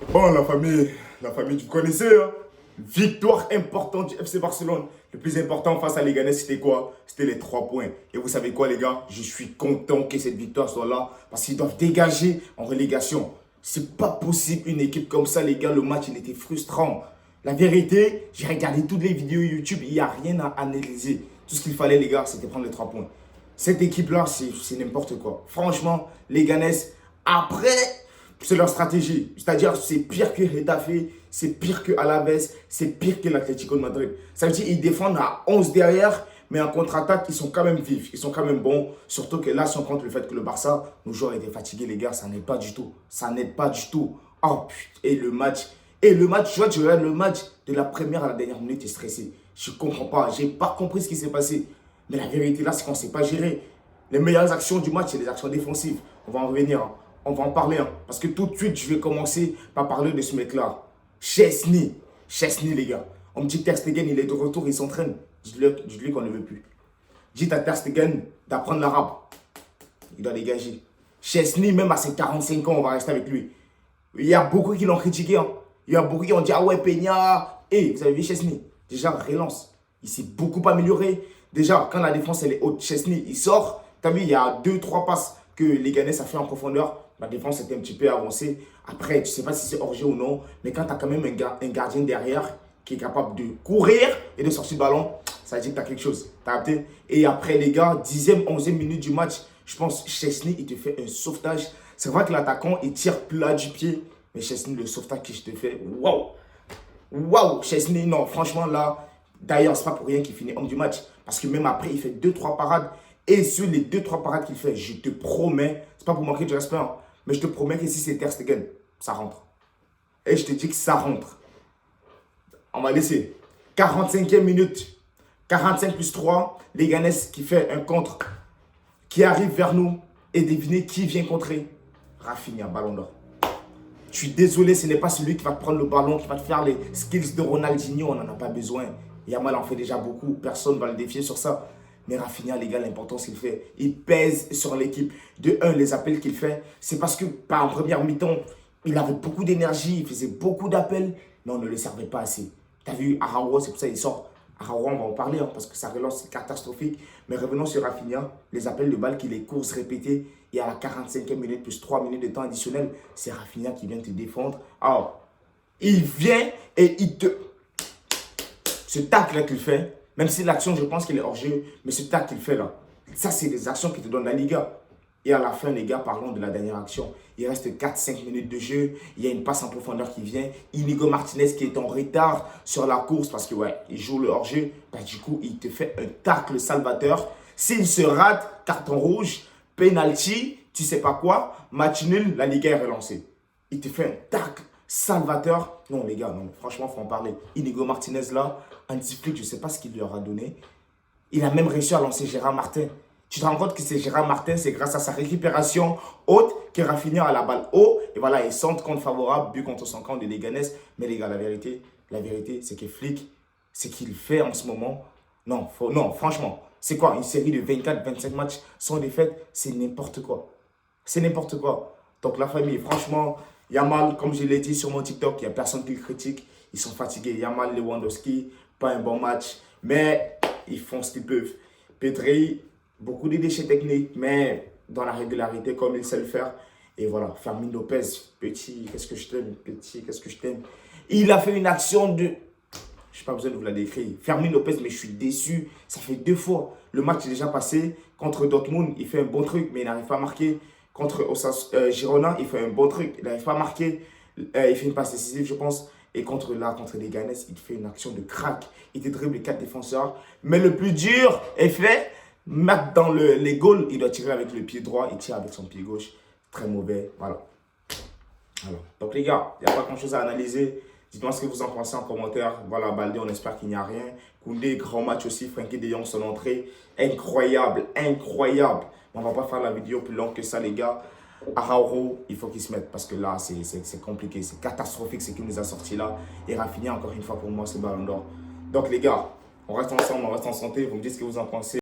Bon, la famille, vous connaissez, hein? Victoire importante du FC Barcelone. Le plus important face à Leganés, c'était quoi? C'était les 3 points. Et vous savez quoi, les gars? Je suis content que cette victoire soit là parce qu'ils doivent dégager en relégation. C'est pas possible une équipe comme ça, les gars. Le match, il était frustrant. La vérité, j'ai regardé toutes les vidéos YouTube. Il n'y a rien à analyser. Tout ce qu'il fallait, les gars, c'était prendre les 3 points. Cette équipe-là, c'est n'importe quoi. Franchement, Leganés, après, c'est leur stratégie. C'est-à-dire, c'est pire que Retafe, c'est pire que Alaves, c'est pire que l'Atlético de Madrid. Ça veut dire qu'ils défendent à 11 derrière, mais en contre-attaque, ils sont quand même vifs, ils sont quand même bons. Surtout que là, si on compte le fait que le Barça, nos joueurs étaient fatigués, les gars, ça n'aide pas du tout. Ça n'aide pas du tout. Oh putain, tu vois, tu regardes le match de la première à la dernière minute, tu es stressé. Je ne comprends pas, je n'ai pas compris ce qui s'est passé. Mais la vérité là, c'est qu'on ne sait pas gérer. Les meilleures actions du match, c'est les actions défensives. On va en revenir, hein. On va en parler. Hein. Parce que tout de suite, je vais commencer par parler de ce mec-là. Chesney. Chesney, les gars. On me dit que Ter Stegen, il est de retour, il s'entraîne. Dites-lui qu'on ne veut plus. Dites à Ter Stegen d'apprendre l'arabe. Il doit dégager. Chesney, même à ses 45 ans, on va rester avec lui. Il y a beaucoup qui l'ont critiqué. Hein. Il y a beaucoup qui ont dit, ah ouais, Peña. Hey, vous avez vu Chesney? Déjà, relance. Il s'est beaucoup amélioré. Déjà, quand la défense elle est haute, Chesney, il sort. Tu as vu, il y a 2-3 passes que Leganés a fait en profondeur. La défense était un petit peu avancée. Après, tu ne sais pas si c'est hors-jeu ou non. Mais quand tu as quand même un gardien derrière qui est capable de courir et de sortir le ballon, ça veut dire que tu as quelque chose. Tu as capté? Et après, les gars, 10e, 11e minute du match, je pense que Chesney, il te fait un sauvetage. C'est vrai que l'attaquant, il tire plat du pied. Mais Chesney, le sauvetage que je te fais, waouh! Waouh! Chesney, non, franchement, là, d'ailleurs, c'est pas pour rien qu'il finit homme du match. Parce que même après, il fait 2-3 parades. Et sur les 2-3 parades qu'il fait, je te promets, c'est pas pour manquer de respect, hein, mais je te promets que si c'est Ter Stegen, ça rentre. Et je te dis que ça rentre. On va laisser. 45e minute. 45 plus 3. Leganés qui fait un contre. Qui arrive vers nous. Et devinez qui vient contrer. Rafinha, ballon d'or. Je suis désolé, ce n'est pas celui qui va te prendre le ballon, qui va te faire les skills de Ronaldinho. On n'en a pas besoin. Yamal en fait déjà beaucoup. Personne ne va le défier sur ça. Mais Rafinha, les gars, l'importance qu'il fait, il pèse sur l'équipe. De un, les appels qu'il fait, c'est parce que, pas en première mi-temps, il avait beaucoup d'énergie, il faisait beaucoup d'appels, mais on ne le servait pas assez. Tu as vu Araujo, c'est pour ça qu'il sort. Araujo, on va en parler, hein, parce que sa relance est catastrophique. Mais revenons sur Rafinha, les appels de balles qu'il est courses répétées, et à la 45e minute, plus 3 minutes de temps additionnel, c'est Rafinha qui vient te défendre. Alors, il vient et il te... Ce tacle-là qu'il fait, même si l'action, je pense qu'il est hors-jeu, mais ce tacle qu'il fait là, ça, c'est des actions qui te donnent la Liga. Et à la fin, les gars, parlons de la dernière action. Il reste 4-5 minutes de jeu. Il y a une passe en profondeur qui vient. Inigo Martinez qui est en retard sur la course parce que, ouais, il joue le hors-jeu. Bah, du coup, il te fait un tacle salvateur. S'il se rate, carton rouge, penalty, tu sais pas quoi, match nul, la Liga est relancée. Il te fait un tacle salvateur. Non, les gars, non, franchement, il faut en parler. Inigo Martinez, là, anti-flic, je ne sais pas ce qu'il lui aura donné. Il a même réussi à lancer Gérard Martin. Tu te rends compte que c'est Gérard Martin, c'est grâce à sa récupération haute que Rafinha a la balle haut. Et voilà, il centre compte favorable, but contre son camp de Leganés. Mais les gars, la vérité, c'est que Flick, ce qu'il fait en ce moment, non, non, franchement, c'est quoi? Une série de 24-25 matchs sans défaite, c'est n'importe quoi. C'est n'importe quoi. Donc la famille, franchement, Yamal, comme je l'ai dit sur mon TikTok, il n'y a personne qui le critique. Ils sont fatigués. Yamal, Lewandowski, pas un bon match. Mais ils font ce qu'ils peuvent. Pedri, beaucoup de déchets techniques, mais dans la régularité comme il sait le faire. Et voilà, Fermin Lopez, petit, qu'est-ce que je t'aime, petit, qu'est-ce que je t'aime. Il a fait une action de... Je n'ai pas besoin de vous la décrire. Fermin Lopez, mais je suis déçu. Ça fait 2 fois. Le match est déjà passé. Contre Dortmund, il fait un bon truc, mais il n'arrive pas à marquer. Contre Girona, il fait un bon truc. Il n'arrive pas à marquer. Il fait une passe décisive, je pense. Et contre Leganés, il fait une action de crack. Il te dribble les 4 défenseurs. Mais le plus dur est fait. Mettre dans les goals, il doit tirer avec le pied droit. Il tire avec son pied gauche. Très mauvais. Voilà. Alors, donc les gars, il n'y a pas grand chose à analyser. Dites-moi ce que vous en pensez en commentaire. Voilà, Baldé, on espère qu'il n'y a rien. Koundé, grand match aussi. Frenkie de Jong, son entrée. Incroyable, incroyable. On ne va pas faire la vidéo plus longue que ça, les gars. Araujo, il faut qu'il se mette parce que là, c'est compliqué. C'est catastrophique ce qu'il nous a sorti là. Et Rafinha, encore une fois, pour moi, c'est ballon d'or. Donc les gars, on reste ensemble, on reste en santé. Vous me dites ce que vous en pensez.